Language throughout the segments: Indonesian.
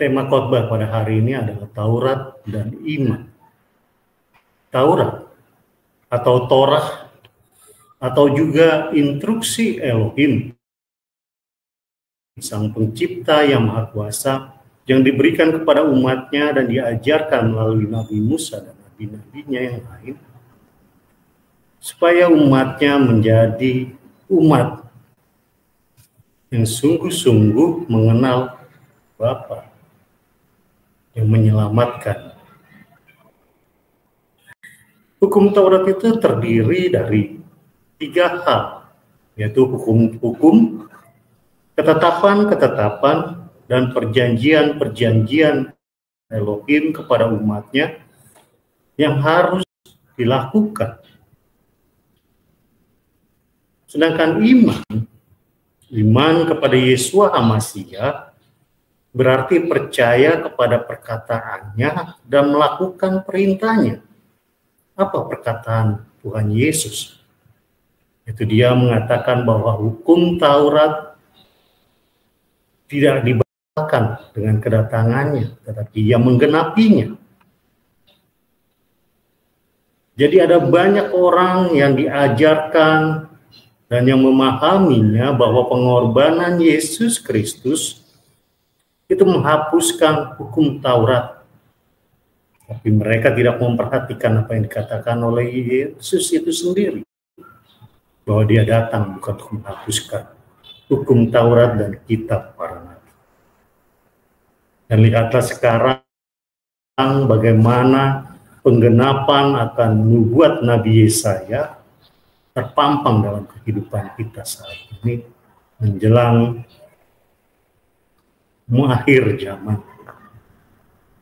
Tema khotbah pada hari ini adalah Taurat dan iman. Taurat atau Torah atau juga instruksi Elohim, Sang Pencipta yang Maha Kuasa, yang diberikan kepada umatnya dan diajarkan melalui Nabi Musa dan nabi-nabinya yang lain, supaya umatnya menjadi umat yang sungguh-sungguh mengenal Bapa yang menyelamatkan. Hukum Taurat itu terdiri dari 3 hal, yaitu hukum-hukum, ketetapan-ketetapan, dan perjanjian-perjanjian Elohim kepada umatnya yang harus dilakukan. Sedangkan iman kepada Yeshua HaMasyiah berarti percaya kepada perkataannya dan melakukan perintahnya. Apa perkataan Tuhan Yesus? Itu dia mengatakan bahwa hukum Taurat tidak dibatalkan dengan kedatangannya, tetapi ia menggenapinya. Jadi ada banyak orang yang diajarkan dan yang memahaminya bahwa pengorbanan Yesus Kristus itu menghapuskan hukum Taurat. Tapi mereka tidak memperhatikan apa yang dikatakan oleh Yesus itu sendiri. Bahwa dia datang bukan untuk menghapuskan hukum Taurat dan kitab para nabi. Dan lihatlah sekarang bagaimana penggenapan akan nubuat Nabi Yesaya terpampang dalam kehidupan kita saat ini menjelang akhir zaman.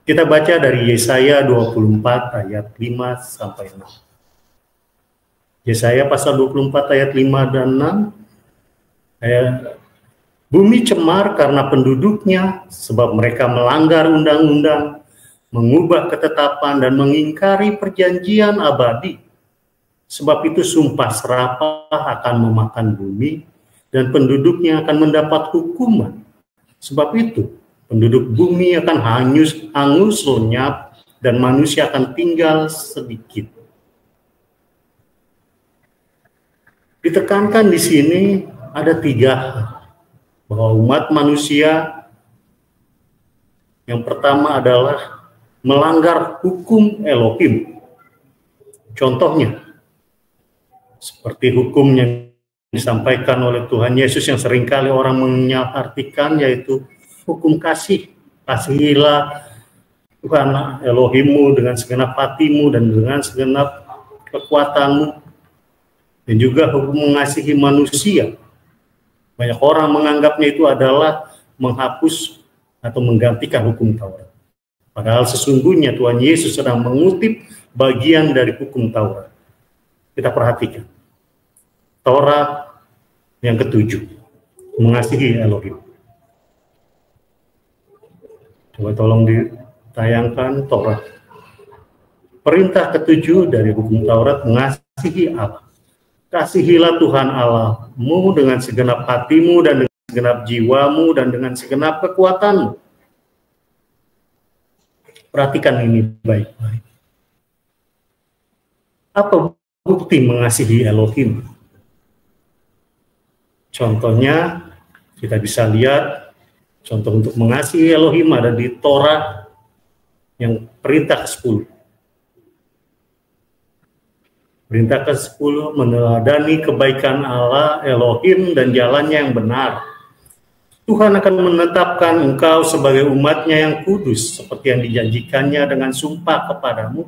Kita baca dari Yesaya 24 ayat 5 sampai 6. Yesaya pasal 24 ayat 5 dan 6. Bumi cemar karena penduduknya, sebab mereka melanggar undang-undang, mengubah ketetapan dan mengingkari perjanjian abadi. Sebab itu sumpah serapah akan memakan bumi, dan penduduknya akan mendapat hukuman. Sebab itu penduduk bumi akan hangus lenyap, dan manusia akan tinggal sedikit. Ditekankan di sini ada 3 hal, bahwa umat manusia yang pertama adalah melanggar hukum Elohim. Contohnya, seperti hukum yang disampaikan oleh Tuhan Yesus yang seringkali orang menyalahartikan, yaitu hukum kasih. Kasihilah Tuhan Elohimmu dengan segenap hatimu dan dengan segenap kekuatanmu. Dan juga hukum mengasihi manusia. Banyak orang menganggapnya itu adalah menghapus atau menggantikan hukum Taurat. Padahal sesungguhnya Tuhan Yesus sedang mengutip bagian dari hukum Taurat. Kita perhatikan. Taurat yang ke-7, mengasihi Elohim. Coba tolong ditayangkan Taurat. Perintah ke-7 dari hukum Taurat, mengasihi Allah. Kasihilah Tuhan Allahmu dengan segenap hatimu dan dengan segenap jiwamu dan dengan segenap kekuatanmu. Perhatikan ini baik-baik. Apa bukti mengasihi Elohim? Contohnya, kita bisa lihat, contoh untuk mengasihi Elohim ada di Torah yang perintah ke-10. Perintah ke-10, meneladani kebaikan Allah, Elohim, dan jalannya yang benar. Tuhan akan menetapkan engkau sebagai umatnya yang kudus, seperti yang dijanjikannya dengan sumpah kepadamu.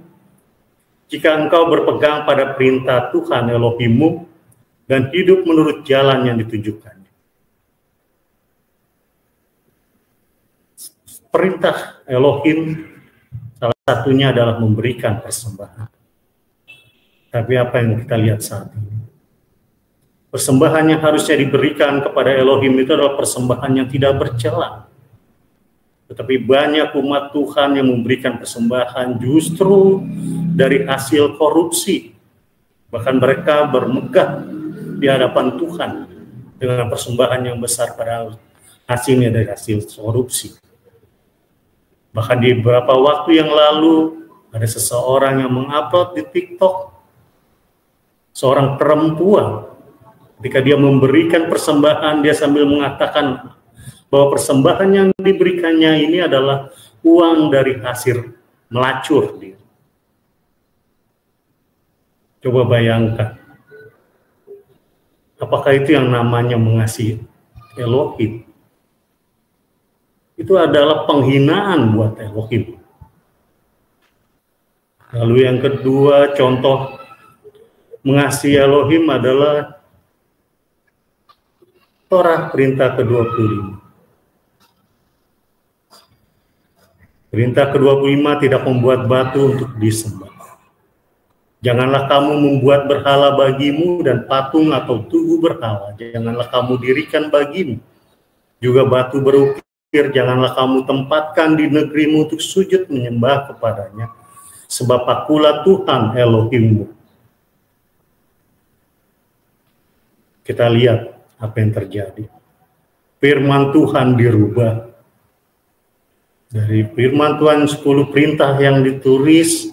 Jika engkau berpegang pada perintah Tuhan Elohimmu, dan hidup menurut jalan yang ditunjukkannya. Perintah Elohim, salah satunya adalah memberikan persembahan. Tapi apa yang kita lihat saat ini? Persembahan yang harusnya diberikan kepada Elohim itu adalah persembahan yang tidak bercela. Tetapi banyak umat Tuhan yang memberikan persembahan justru dari hasil korupsi. Bahkan mereka bermegah di hadapan Tuhan dengan persembahan yang besar, padahal hasilnya dari hasil korupsi. Bahkan di beberapa waktu yang lalu ada seseorang yang mengupload di TikTok, seorang perempuan, ketika dia memberikan persembahan, dia sambil mengatakan bahwa persembahan yang diberikannya ini adalah uang dari hasil melacur dia. Coba bayangkan, apakah itu yang namanya mengasihi Elohim? Itu adalah penghinaan buat Elohim. Lalu yang kedua, contoh mengasihi Elohim adalah Torah perintah ke-25. Perintah ke-25 tidak membuat batu untuk disembah. Janganlah kamu membuat berhala bagimu dan patung atau tugu berhala. Janganlah kamu dirikan bagimu. Juga batu berukir, janganlah kamu tempatkan di negerimu untuk sujud menyembah kepadanya. Sebab akulah Tuhan Elohimmu. Kita lihat apa yang terjadi. Firman Tuhan dirubah. Dari firman Tuhan 10 perintah yang ditulis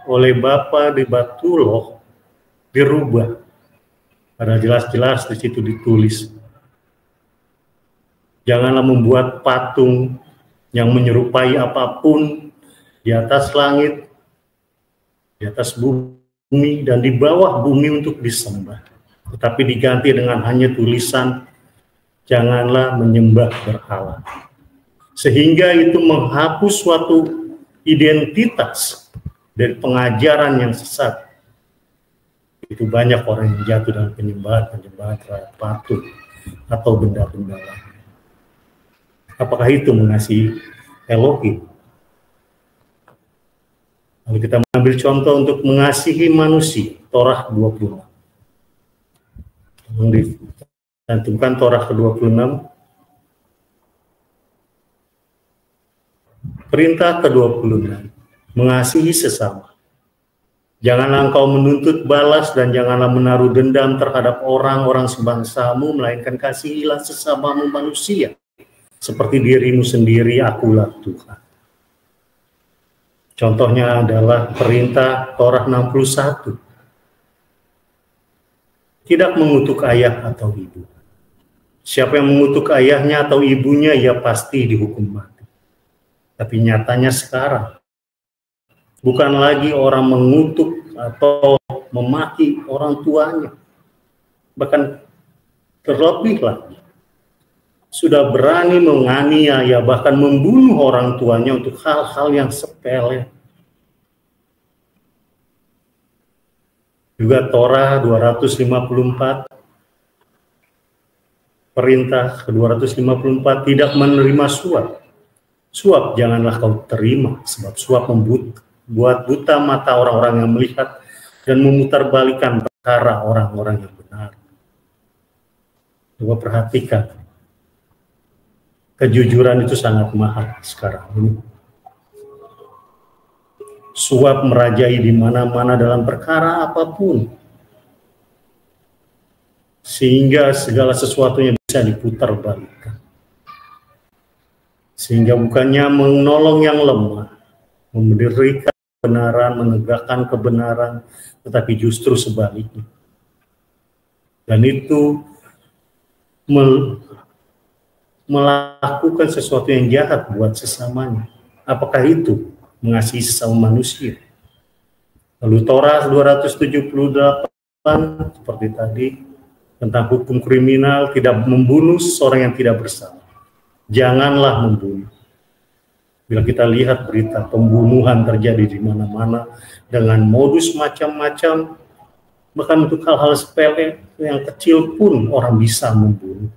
oleh Bapa di batu loh, dirubah. Ada jelas-jelas di situ ditulis. Janganlah membuat patung yang menyerupai apapun di atas langit, di atas bumi, dan di bawah bumi untuk disembah. Tetapi diganti dengan hanya tulisan, janganlah menyembah berhala. Sehingga itu menghapus suatu identitas dari pengajaran yang sesat. Itu banyak orang yang jatuh dalam penyembahan terhadap patung atau benda-benda lain. Apakah itu mengasihi Elohim? Lalu kita mengambil contoh untuk mengasihi manusia, Torah 26. Dicantumkan Torah ke-26. Perintah ke-26, mengasihi sesama. Janganlah engkau menuntut balas dan janganlah menaruh dendam terhadap orang-orang sebangsamu, melainkan kasihilah sesamamu manusia. Seperti dirimu sendiri, akulah Tuhan. Contohnya adalah perintah Torah 61. Tidak mengutuk ayah atau ibu. Siapa yang mengutuk ayahnya atau ibunya, ia pasti dihukum mati. Tapi nyatanya sekarang, bukan lagi orang mengutuk atau memaki orang tuanya. Bahkan terlebih lagi, sudah berani menganiaya, bahkan membunuh orang tuanya untuk hal-hal yang sepele. Juga Torah 254, perintah ke-254, tidak menerima suap. Suap janganlah kau terima, sebab suap membuat buta mata orang-orang yang melihat dan memutarbalikkan perkara orang-orang yang benar. Coba perhatikan, kejujuran itu sangat mahal sekarang ini. Suap merajai di mana-mana dalam perkara apapun, sehingga segala sesuatunya bisa diputarbalikkan. Sehingga bukannya menolong yang lemah, memberikan kebenaran, menegakkan kebenaran, tetapi justru sebaliknya. Dan itu melakukan sesuatu yang jahat buat sesamanya. Apakah itu mengasihi sesama manusia? Lalu Torah 278 seperti tadi tentang hukum kriminal, tidak membunuh seorang yang tidak bersalah. Janganlah membunuh. Bila kita lihat berita pembunuhan terjadi di mana-mana dengan modus macam-macam, bahkan untuk hal-hal sepele yang kecil pun orang bisa membunuh.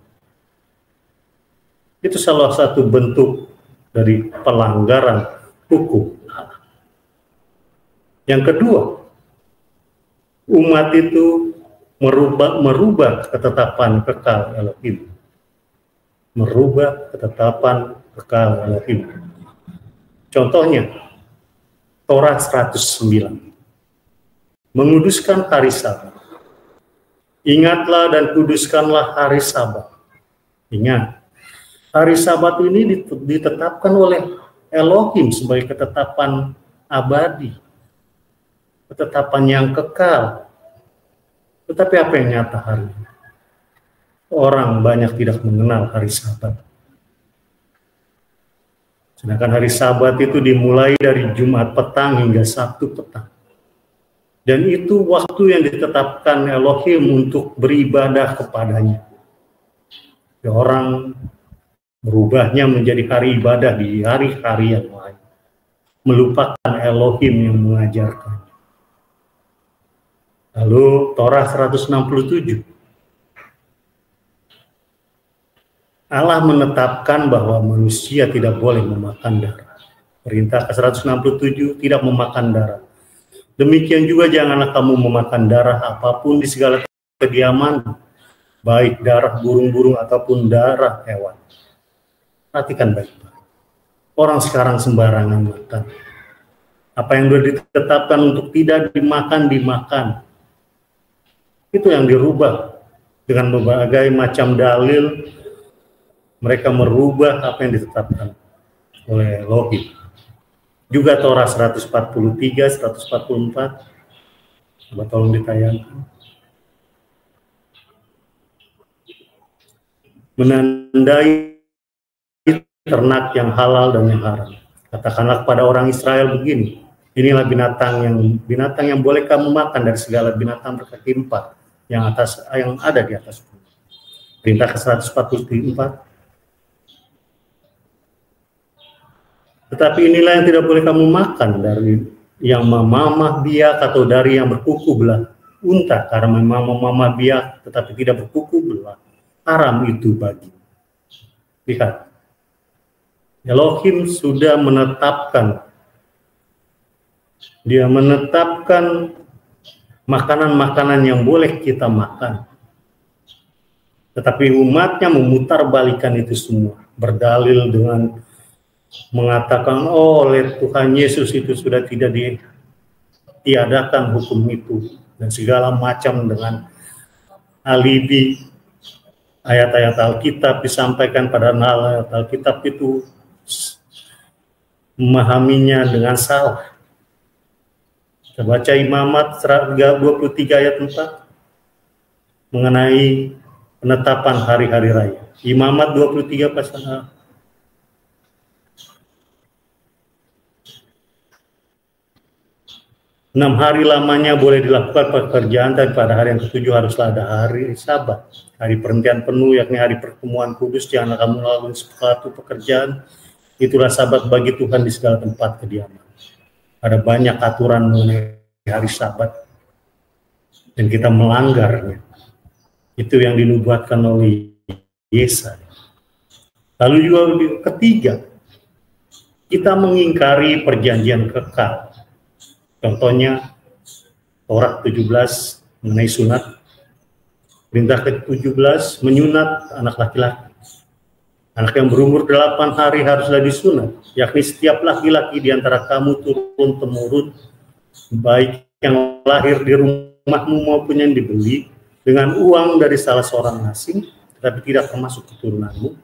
Itu salah satu bentuk dari pelanggaran hukum. Yang kedua, umat itu merubah ketetapan kekal Elohim. Merubah ketetapan kekal Elohim. Contohnya, Torah 109. Menguduskan hari Sabat. Ingatlah dan kuduskanlah hari Sabat. Ingat, hari Sabat ini ditetapkan oleh Elohim sebagai ketetapan abadi, ketetapan yang kekal. Tetapi apa yang nyata hari ini? Orang banyak tidak mengenal hari Sabat. Sedangkan hari Sabat itu dimulai dari Jumat petang hingga Sabtu petang. Dan itu waktu yang ditetapkan Elohim untuk beribadah kepadanya. Ya, orang berubahnya menjadi hari ibadah di hari-hari yang lain, melupakan Elohim yang mengajarkan. Lalu Torah 167, Allah menetapkan bahwa manusia tidak boleh memakan darah. Perintah ke 167, tidak memakan darah. Demikian juga janganlah kamu memakan darah apapun di segala kediaman, baik darah burung-burung ataupun darah hewan. Perhatikan baik-baik. Orang sekarang sembarangan makan. Apa yang sudah ditetapkan untuk tidak dimakan. Itu yang dirubah dengan berbagai macam dalil. Mereka merubah apa yang ditetapkan oleh Elohim. Juga Torah 143, 144. Coba tolong ditayangkan. Menandai ternak yang halal dan yang haram. Katakanlah kepada orang Israel begini, inilah binatang yang boleh kamu makan dari segala binatang berkaki 4 yang ada di atas bumi. Perintah ke 144. Tetapi inilah yang tidak boleh kamu makan, dari yang memamah biak atau dari yang berkuku belah unta, karena memamah biak tetapi tidak berkuku belah, haram itu bagi. Lihat, Elohim sudah menetapkan, dia menetapkan makanan-makanan yang boleh kita makan. Tetapi umatnya memutarbalikan itu semua, berdalil dengan mengatakan, oh, oleh Tuhan Yesus itu sudah tidak ditiadakan hukum itu, dan segala macam dengan alibi ayat-ayat Alkitab disampaikan, pada ayat Alkitab itu memahaminya dengan salah. Kita baca Imamat 23 ayat 4 mengenai penetapan hari-hari raya. Imamat 23 pasal 6 hari lamanya boleh dilakukan pekerjaan, dan pada hari yang ke-7 haruslah ada hari Sabat, hari perhentian penuh, yakni hari pertemuan kudus. Janganlah kamu melakukan suatu pekerjaan, itulah Sabat bagi Tuhan di segala tempat kediaman. Ada banyak aturan mengenai hari Sabat, dan kita melanggarnya. Itu yang dinubuatkan oleh Yesaya. Lalu juga ketiga, kita mengingkari perjanjian kekal. Contohnya Torah 17 mengenai sunat. Perintah ke-17 menyunat anak laki-laki. Anak yang berumur 8 hari haruslah disunat, yakni setiap laki-laki di antara kamu turun-temurun, baik yang lahir di rumahmu maupun yang dibeli dengan uang dari salah seorang asing, tetapi tidak termasuk keturunanmu.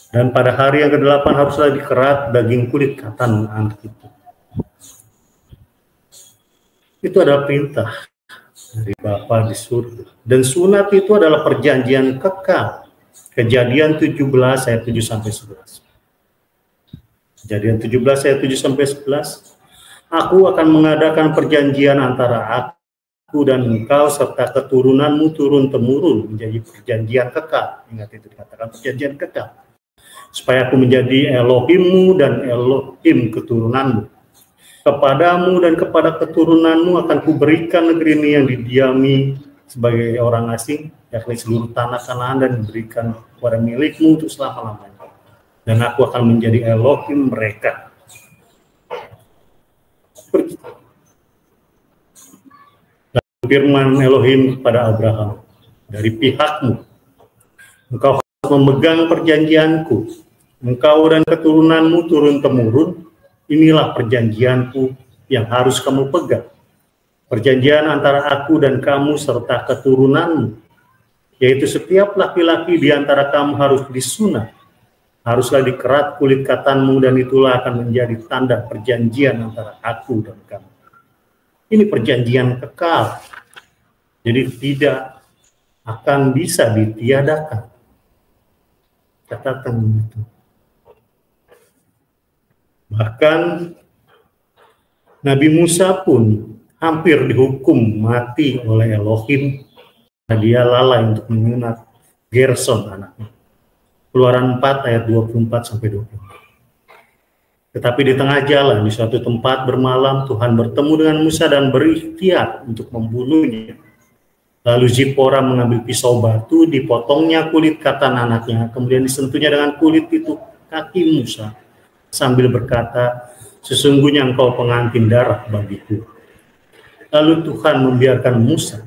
Dan pada hari yang ke-8 haruslah dikerat daging kulit katan anak itu. Itu adalah perintah dari Bapa di surga. Dan sunat itu adalah perjanjian kekal. Kejadian 17 ayat 7 sampai 11. Kejadian 17 ayat 7 sampai 11. Aku akan mengadakan perjanjian antara aku dan engkau serta keturunanmu turun-temurun, menjadi perjanjian kekal. Ingat itu dikatakan perjanjian kekal. Supaya aku menjadi Elohimmu dan Elohim keturunanmu. Kepadamu dan kepada keturunanmu akan kuberikan negeri ini yang didiami sebagai orang asing, yakni seluruh tanah Kanaan, dan diberikan kepada milikmu untuk selama-lamanya. Dan aku akan menjadi Elohim mereka. Lalu firman Elohim kepada Abraham, dari pihakmu, engkau harus memegang perjanjianku, engkau dan keturunanmu turun-temurun. Inilah perjanjianku yang harus kamu pegang. Perjanjian antara aku dan kamu serta keturunanmu, yaitu setiap laki-laki di antara kamu harus disunat. haruslah dikerat kulit katanmu dan itulah akan menjadi tanda perjanjian antara aku dan kamu. Ini perjanjian kekal, jadi tidak akan bisa ditiadakan. Catatan itu. Bahkan Nabi Musa pun hampir dihukum mati oleh Elohim. Dia lalai untuk menyunat Gerson anaknya. Keluaran 4 ayat 24-20. Tetapi di tengah jalan, di suatu tempat bermalam, Tuhan bertemu dengan Musa dan berikhtiar untuk membunuhnya. Lalu Zipora mengambil pisau batu, dipotongnya kulit katan anaknya, kemudian disentuhnya dengan kulit itu kaki Musa, sambil berkata, sesungguhnya engkau pengantin darah bagiku. Lalu Tuhan membiarkan Musa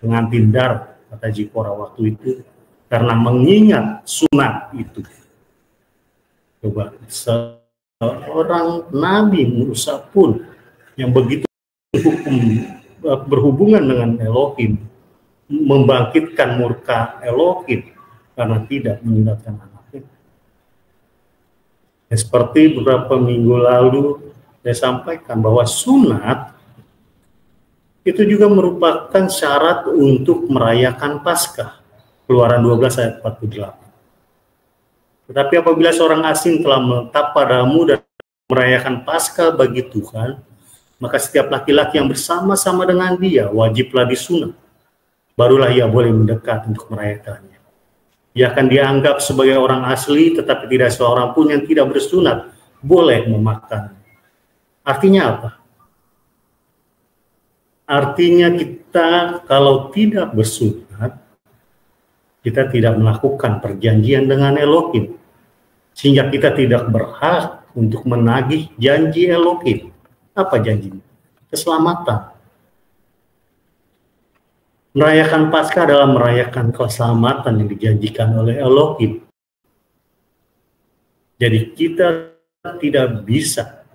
pengantin darah, kata Zipora waktu itu, karena mengingat sunat itu. Coba, seorang Nabi Musa pun yang begitu berhubungan dengan Elohim, membangkitkan murka Elohim karena tidak menyunatkan anaknya. Ya, seperti beberapa minggu lalu saya sampaikan bahwa sunat itu juga merupakan syarat untuk merayakan Paskah. Keluaran 12 ayat 48. Tetapi apabila seorang asing telah menetap padamu dan merayakan Paskah bagi Tuhan, maka setiap laki-laki yang bersama-sama dengan dia wajiblah disunat. Barulah ia boleh mendekat untuk merayakannya. Ia akan dianggap sebagai orang asli, tetapi tidak seorang pun yang tidak bersunat boleh memakannya. Artinya apa? Artinya kita kalau tidak bersunat, kita tidak melakukan perjanjian dengan Elohim, sehingga kita tidak berhak untuk menagih janji Elohim. Apa janjinya? Keselamatan. Merayakan Paskah adalah merayakan keselamatan yang dijanjikan oleh Elohim. Jadi kita tidak bisa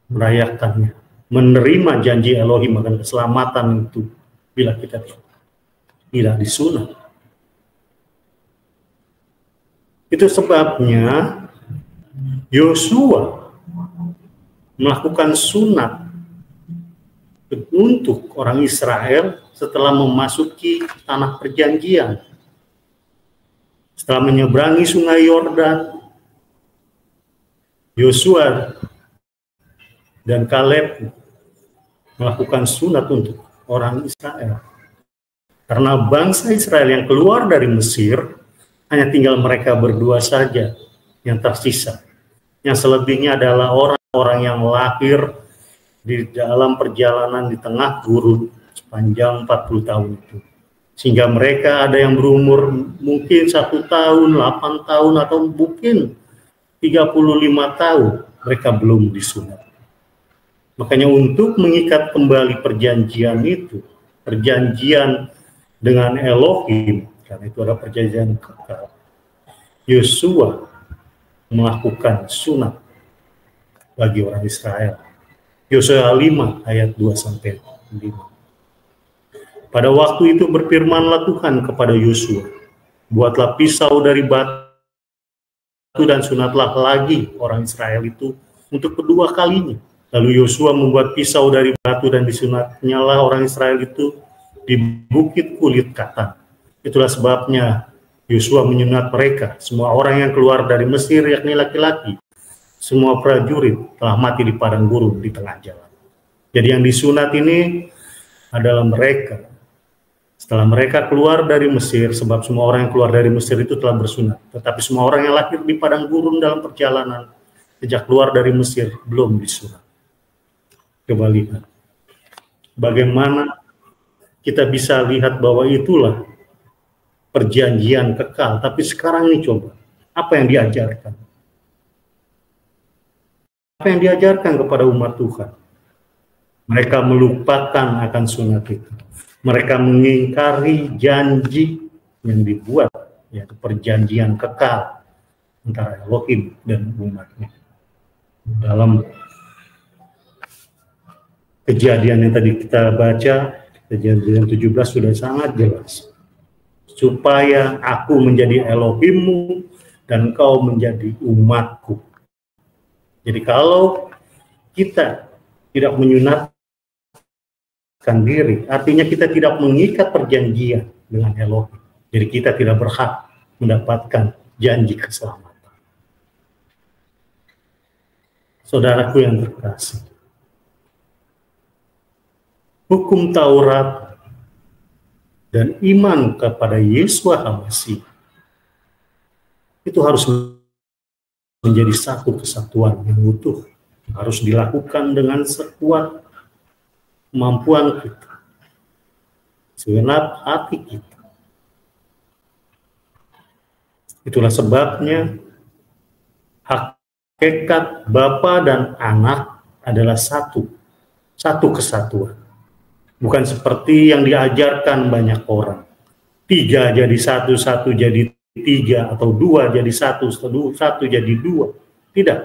merayakannya, menerima janji Elohim akan keselamatan itu bila kita tidak disunat. Itu sebabnya Yosua melakukan sunat untuk orang Israel setelah memasuki tanah perjanjian. Setelah menyeberangi sungai Yordan, Yosua dan Kaleb melakukan sunat untuk orang Israel. Karena bangsa Israel yang keluar dari Mesir, hanya tinggal mereka berdua saja yang tersisa. Yang selebihnya adalah orang-orang yang lahir di dalam perjalanan di tengah gurun sepanjang 40 tahun itu. Sehingga mereka ada yang berumur mungkin 1 tahun, 8 tahun, atau mungkin 35 tahun, mereka belum disunat. Makanya untuk mengikat kembali perjanjian itu, perjanjian dengan Elohim, karena itu ada perjanjian kekal, Yosua melakukan sunat bagi orang Israel. Yosua 5 ayat 2-5. Pada waktu itu berfirmanlah Tuhan kepada Yosua, buatlah pisau dari batu dan sunatlah lagi orang Israel itu untuk kedua kalinya. Lalu Yosua membuat pisau dari batu dan disunatnyalah orang Israel itu di bukit kulit katan. Itulah sebabnya Yosua menyunat mereka, semua orang yang keluar dari Mesir, yakni laki-laki, semua prajurit telah mati di padang gurun di tengah jalan. Jadi yang disunat ini adalah mereka. Setelah mereka keluar dari Mesir, sebab semua orang yang keluar dari Mesir itu telah bersunat. Tetapi semua orang yang lahir di padang gurun dalam perjalanan sejak keluar dari Mesir belum disunat. Coba lihat bagaimana kita bisa lihat bahwa itulah perjanjian kekal. Tapi sekarang ini coba, apa yang diajarkan? Apa yang diajarkan kepada umat Tuhan? Mereka melupakan akan sunat itu. Mereka mengingkari janji yang dibuat, yaitu perjanjian kekal antara Elohim dan umatnya. Dalam kejadian yang tadi kita baca, kejadian 17 sudah sangat jelas. Supaya aku menjadi Elohimmu dan engkau menjadi umatku. Jadi kalau kita tidak menyunatkan diri, artinya kita tidak mengikat perjanjian dengan Elohim. Jadi kita tidak berhak mendapatkan janji keselamatan. Saudaraku yang terkasih, hukum Taurat dan iman kepada Yeshua HaMashiach itu harus menjadi satu kesatuan yang utuh, harus dilakukan dengan sekuat kemampuan kita, segenap hati kita. Itulah sebabnya hakikat Bapa dan Anak adalah satu kesatuan. Bukan seperti yang diajarkan banyak orang, 3 jadi 1, 1 jadi 3, atau 2 jadi 1, 1 jadi 2. Tidak.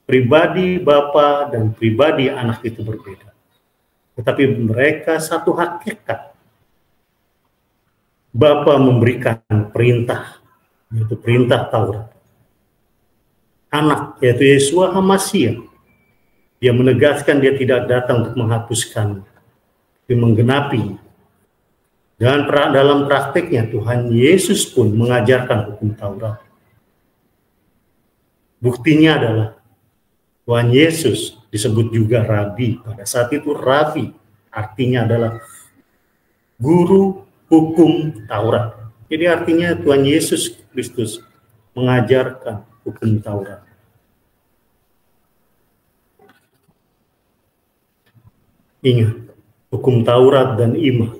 Pribadi Bapa dan pribadi Anak itu berbeda. Tetapi mereka satu hakikat. Bapa memberikan perintah, yaitu perintah Taurat. Anak, yaitu Yeshua HaMashiach, dia menegaskan dia tidak datang untuk menghapuskan, tapi menggenapi. Dan dalam prakteknya Tuhan Yesus pun mengajarkan hukum Taurat. Buktinya adalah Tuhan Yesus disebut juga Rabi. Pada saat itu Rabi artinya adalah guru hukum Taurat. Jadi artinya Tuhan Yesus Kristus mengajarkan hukum Taurat. Ingat, hukum Taurat dan iman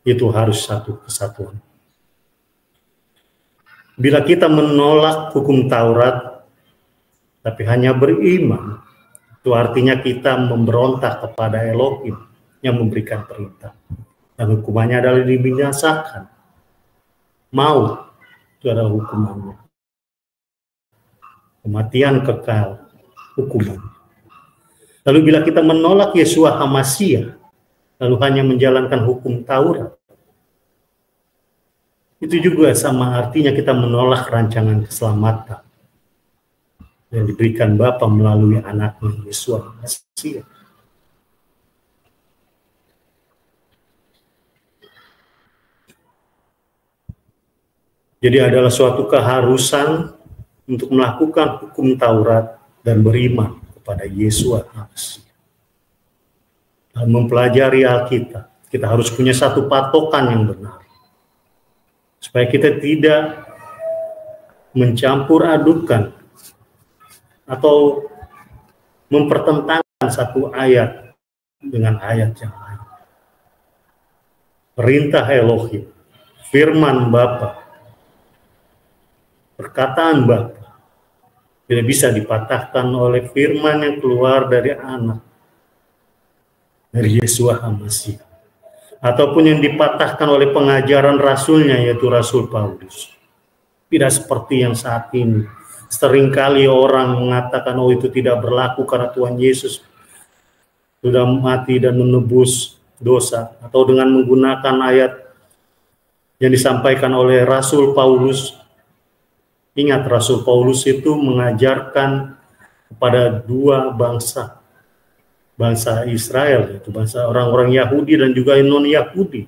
itu harus satu kesatuan. Bila kita menolak hukum Taurat tapi hanya beriman, itu artinya kita memberontak kepada Elohim yang memberikan perintah. Dan hukumannya adalah dibinasakan. Maut itu adalah hukumannya. Kematian kekal hukumannya. Lalu bila kita menolak Yeshua HaMashiach, lalu hanya menjalankan hukum Taurat, itu juga sama artinya kita menolak rancangan keselamatan yang diberikan Bapa melalui Anaknya Yeshua HaMashiach. Jadi adalah suatu keharusan untuk melakukan hukum Taurat dan beriman kepada Yeshua HaMashiach. Dan mempelajari Alkitab, kita harus punya satu patokan yang benar. Supaya kita tidak mencampur adukan atau mempertentangkan satu ayat dengan ayat yang lain. Perintah Elohim, firman Bapa, perkataan Bapa tidak bisa dipatahkan oleh firman yang keluar dari Anak, dari Yeshua HaMashiach, ataupun yang dipatahkan oleh pengajaran rasulnya, yaitu Rasul Paulus. Tidak seperti yang saat ini. Seringkali orang mengatakan, oh itu tidak berlaku karena Tuhan Yesus sudah mati dan menebus dosa, atau dengan menggunakan ayat yang disampaikan oleh Rasul Paulus. Ingat, Rasul Paulus itu mengajarkan kepada dua bangsa Israel, yaitu bangsa orang-orang Yahudi dan juga non-Yahudi.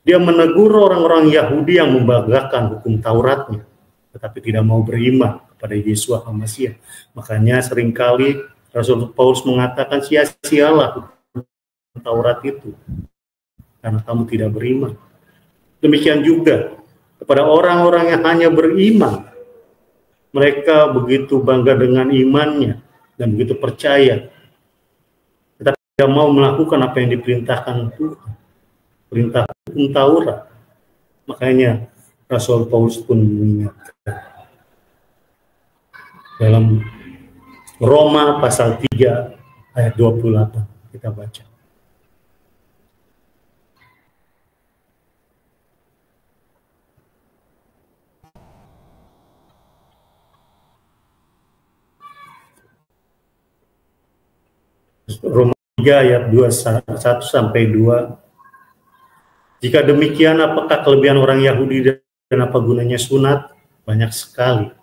Dia menegur orang-orang Yahudi yang membanggakan hukum Tauratnya, tetapi tidak mau beriman kepada Yeshua HaMashiach. Makanya seringkali Rasul Paulus mengatakan, sia-sialah hukum Taurat itu, karena kamu tidak beriman. Demikian juga kepada orang-orang yang hanya beriman. Mereka begitu bangga dengan imannya dan begitu percaya, tetapi tidak mau melakukan apa yang diperintahkan Tuhan, perintah hukum Taurat. Makanya Rasul Paulus pun mengingatkan dalam Roma pasal 3 ayat 28, kita baca. Roma 3 ayat 1 sampai 2. Jika demikian, apakah kelebihan orang Yahudi dan apa gunanya sunat? banyak sekali.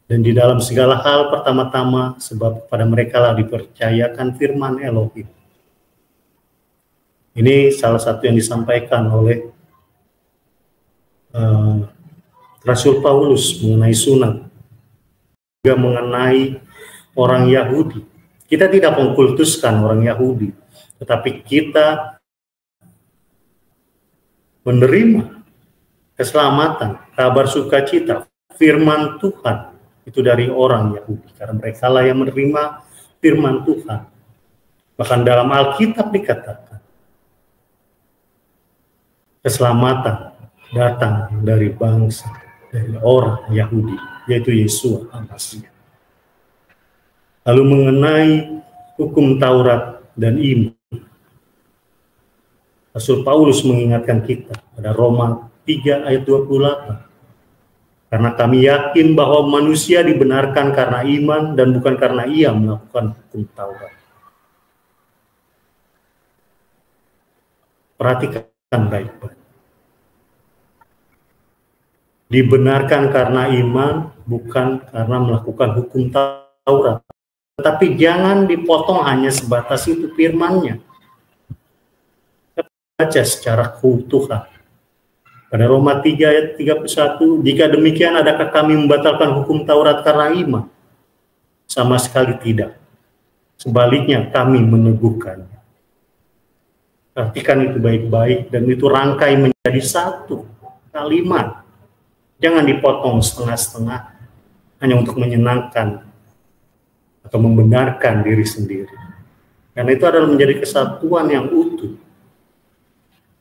Dan di dalam segala hal pertama-tama sebab pada mereka lah dipercayakan firman Elohim. Ini salah satu yang disampaikan oleh Rasul Paulus mengenai sunat, juga mengenai orang Yahudi. Kita tidak mengkultuskan orang Yahudi, tetapi kita menerima keselamatan, kabar sukacita, firman Tuhan itu dari orang Yahudi, karena mereka lah yang menerima firman Tuhan. Bahkan dalam Alkitab dikatakan keselamatan datang dari bangsa, dari orang Yahudi, yaitu Yesua Al-Masih. Lalu mengenai hukum Taurat dan iman, Rasul Paulus mengingatkan kita pada Roma 3 ayat 28. Karena kami yakin bahwa manusia dibenarkan karena iman dan bukan karena ia melakukan hukum Taurat. Perhatikan baik-baik. Dibenarkan karena iman, bukan karena melakukan hukum Taurat. Tetapi jangan dipotong hanya sebatas itu firman-Nya. Kita baca secara keutuhan. Pada Roma 3 ayat 31, jika demikian adakah kami membatalkan hukum Taurat karena iman? Sama sekali tidak. Sebaliknya kami meneguhkannya. Perhatikan itu baik-baik, dan itu rangkai menjadi satu kalimat. Jangan dipotong setengah-setengah hanya untuk menyenangkan atau membenarkan diri sendiri. Karena itu adalah menjadi kesatuan yang utuh.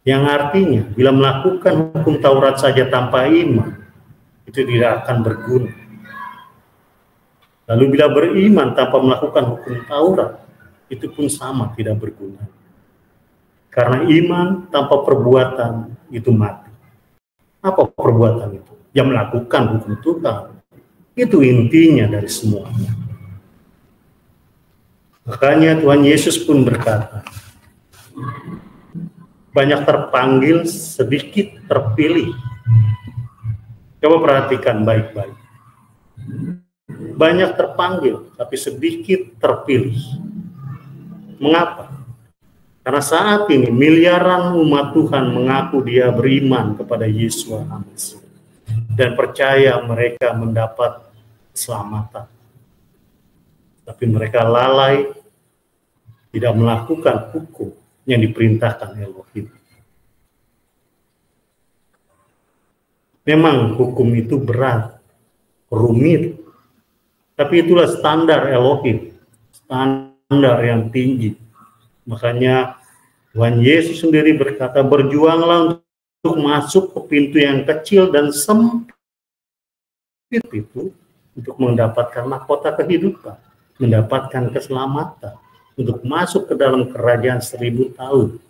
Yang artinya, bila melakukan hukum Taurat saja tanpa iman, itu tidak akan berguna. Lalu bila beriman tanpa melakukan hukum Taurat, itu pun sama, tidak berguna. Karena iman tanpa perbuatan itu mati. Apa perbuatan itu? Yang melakukan hukum Tuhan. Itu intinya dari semuanya. Makanya Tuhan Yesus pun berkata, banyak terpanggil, sedikit terpilih. Coba perhatikan baik-baik. Banyak terpanggil, tapi sedikit terpilih. Mengapa? Karena saat ini miliaran umat Tuhan mengaku dia beriman kepada Yesus Al-Masih dan percaya mereka mendapat keselamatan. Tapi mereka lalai, tidak melakukan hukum yang diperintahkan Elohim. Memang hukum itu berat, rumit, tapi itulah standar Elohim, standar yang tinggi. Makanya Tuhan Yesus sendiri berkata, berjuanglah untuk masuk ke pintu yang kecil dan sempit itu untuk mendapatkan mahkota kehidupan, mendapatkan keselamatan, untuk masuk ke dalam kerajaan 1000 tahun.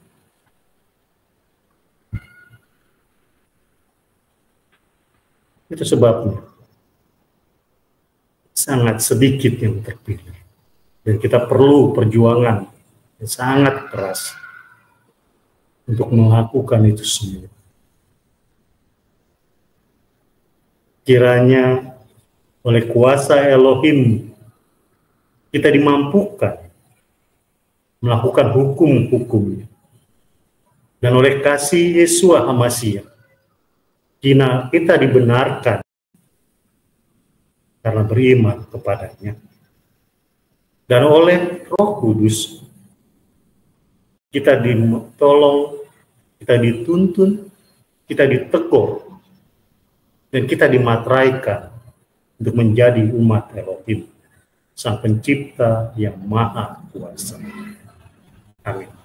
Itu sebabnya sangat sedikit yang terpilih. Dan kita perlu perjuangan yang sangat keras untuk melakukan itu semua. Kiranya oleh kuasa Elohim kita dimampukan melakukan hukum-hukumnya. Dan oleh kasih Yesus Al-Masih kita dibenarkan karena beriman kepadanya. Dan oleh Roh Kudus kita ditolong, kita dituntun, kita ditegur, dan kita dimateraikan untuk menjadi umat Elohim, Sang Pencipta yang Maha Kuasa. Amin.